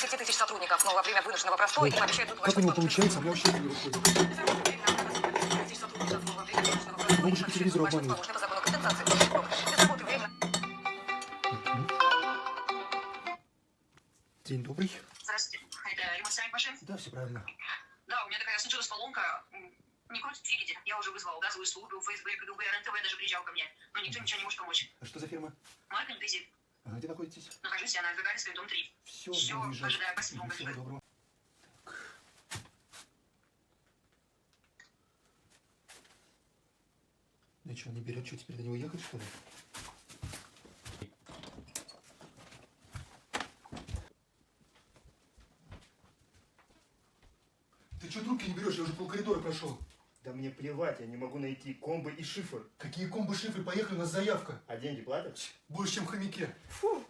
10 тысяч сотрудников, но во время вынужденного простоя им обещают Как у него получается? У меня вообще не выходит. Могу же по телевизору обманывать. Это закон о компенсации. Без работы временно. День добрый. Здравствуйте. Это ремонт стиральных машин? Да, все правильно. Да, у меня такая случилась поломка. Не крутит двигатель. Я уже вызвал газовую службу, ФСБ, КГБ, РНТВ даже приезжал ко мне. Но никто ничего не может помочь. А что за фирма? Марка Интенсив. А где находитесь? Нахожусь я на Гагаринской, дом 3. Все, Все, буду выезжать. ожидаю. Спасибо вам Всего большое. доброго. Да что, не берет, что теперь до него ехать, что ли? Ты что трубки не берешь? Я уже полкоридора прошел. Да мне плевать, я не могу найти комбы и шифр. Какие комбы, шифры? Поехали, у нас заявка. А деньги платят? Больше, чем в хомяке. Фу,